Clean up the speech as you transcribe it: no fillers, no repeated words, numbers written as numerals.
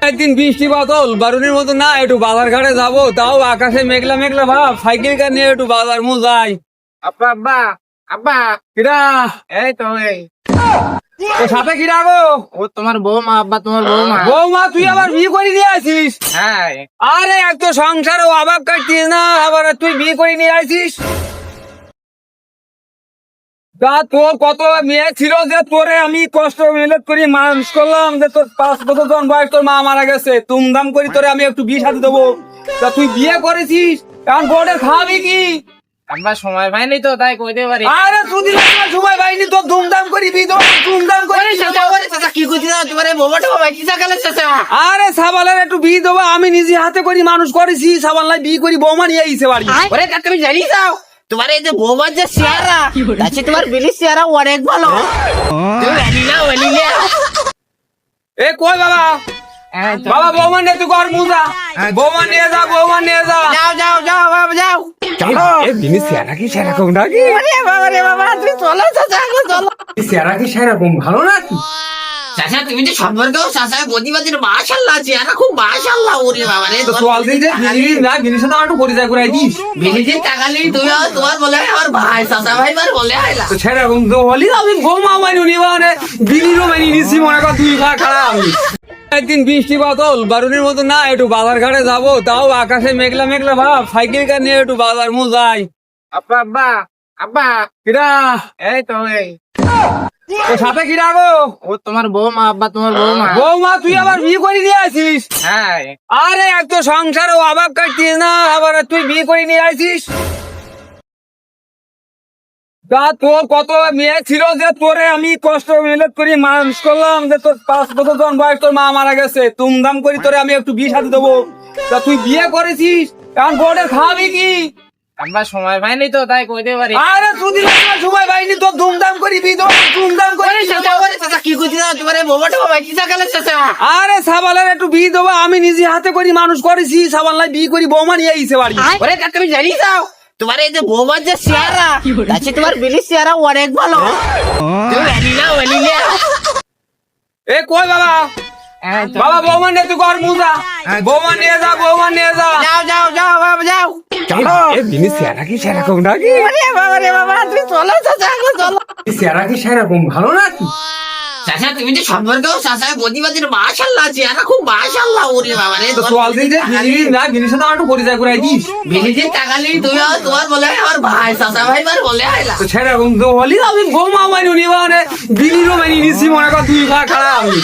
একদিন বৃষ্টি বাদল বারুনির মতো না, একটু বাজার ঘাটে যাবো, তাও আকাশে মেঘলা মেঘলা ভাব, সাইকেল কার নিয়ে একটু বাজার মু যাই। আব্বা আব্বা আব্বা কিরা? এই তো এই ও সাথে কিরা গো? ও তোমার বৌমা আব্বা, তোমার বৌমা। বৌমা, তুই আবার বিয়ে করে নিয়ে আসিস? হ্যাঁ আরে এক তো সংসারে অভাব কাটতিস না, আবার তুই বিয়ে করে নিয়ে আসিস? তা তোর কত মেয়ে ছিল যে তোরে আমি কষ্ট মেহনত করি মানুষ করলাম, যে তোর 5 বছর জন বয়স তোর মা মারা গেছে, তুমধাম করি তোরে আমি একটু বিয়ে সাথে দেবো, তা তুই বিয়ে করেছিস, এখন বোর্ডে খাবি কি? আব্বা সময় পাইনি তো তাই কইতে পারি। আরে তুই সময় পাইনি তো ধুমধাম করি বিয়ে দেবো, ধুমধাম করে চাচা কি কইতে দাও তোমার বৌমাটা বাইকি সকালে চাচা। আরে সাবালের একটু বিয়ে দেবো, আমি নিজে হাতে করি মানুষ করেছি, সাবালাই বিয়ে করি বৌমা নিয়ে আইছে বাড়ি। ওরে তা তুমি জানি যাও তোমার এই যে বৌমার যে চেহারা আছে, তোমার বিলির চেহারা অনেক ভালো। তুমি জানি না বলি না। এ কই বাবা? বাবা বৌমা নিয়ে তুই ঘর মুজা, বৌমা নিয়ে যা, বৌমা নিয়ে যা। যাও যাও যাও বাবা যাও। এ বিনি সেরা কি সেরকম নাকি? ওরে বাবা রে বাবা, তুমি চলো চাচা আগে চলো। সেরা কি সেরকম ভালো নাকি? চাচা তুমি যে সম্পর্কেও চাচা গদিবাদির মাশাআল্লাহ চেহারা খুব মাশাআল্লাহ। ওরে বাবা রে, তো চল দিই যে বিনি না, বিনির সাথে আমার একটু পরিচয় করাই দিস। বিলিজি টাকালি তুমি তোমার বলে আমার ভাই চাচা ভাই মার বলে আইলা। তো সেরকম তো হলি আমি বৌমা মানি নিবা মানে বিনিরও মানি নিছি, মনে কর দুই ভাগ খারাপ আমি। একদিন বৃষ্টি বাদল বারুনির মতো না, একটু বাজার ঘাটে যাবো, তাও আকাশে মেঘলা মেঘলা ভাব, সাইকেল কার নিয়ে একটু বাজার মু যাই। আব্বা আব্বা আব্বা কিরা? এই তো এই ও সাথে কিরা গো? ও তোমার বৌমা আব্বা, তোমার বৌমা। বৌমা, তুই আবার বিয়ে করে নিয়ে আসিস? হ্যাঁ আরে এক তো সংসারে অভাব কাটতিস না, আবার তুই বিয়ে করে নিয়ে আসিস? তা তোর কত মেয়ে ছিল যে তোরে আমি কষ্ট মেহনত করি মানুষ করলাম, যে তোর 5 বছর জন বয়স তোর মা মারা গেছে, তুমধাম করি তোরে আমি একটু বিয়ে সাথে দেবো, তা তুই বিয়ে করেছিস, এখন বোর্ডে খাবি কি? আব্বা সময় পাইনি তো তাই কইতে পারি। আরে তুই সময় পাইনি তো ধুমধাম করি বিয়ে দেবো, ধুমধাম করে। চাচা কি কইতে দাও তোমার বৌমাটা বাইকি সকালে চাচা। আরে সাবালের একটু বিয়ে দেবো, আমি নিজে হাতে করি মানুষ করেছি, সাবালাই বিয়ে করি বৌমা নিয়ে আইছে বাড়ি। ওরে তা তুমি জানি যাও তোমার এই যে বৌমার যে চেহারা আছে, তোমার বিলির চেহারা অনেক ভালো। তুমি জানি না বলি না। এ কই বাবা? বাবা বৌমা নিয়ে তুই ঘর মুজা, বৌমা নিয়ে যা, বৌমা নিয়ে যা। যাও যাও যাও বাবা যাও। এ বিনি সেরা কি সেরকম নাকি? ওরে বাবা রে বাবা, তুমি চলো চাচা আগে চলো। সেরা কি সেরকম ভালো নাকি? চাচা তুমি যে সম্পর্কেও চাচা গদিবাদির মাশাআল্লাহ চেহারা খুব মাশাআল্লাহ। ওরে বাবা রে, তো চল দিই যে বিনি না, বিনির সাথে আমার একটু পরিচয় করাই দিস। বিলিজি টাকালি তুমি তোমার বলে আমার ভাই চাচা ভাই মার বলে আইলা। তো সেরকম তো হলি আমি বৌমা মানি নিবা মানে বিনিরও মানি নিছি, মনে কর দুই ভাগ খারাপ আমি।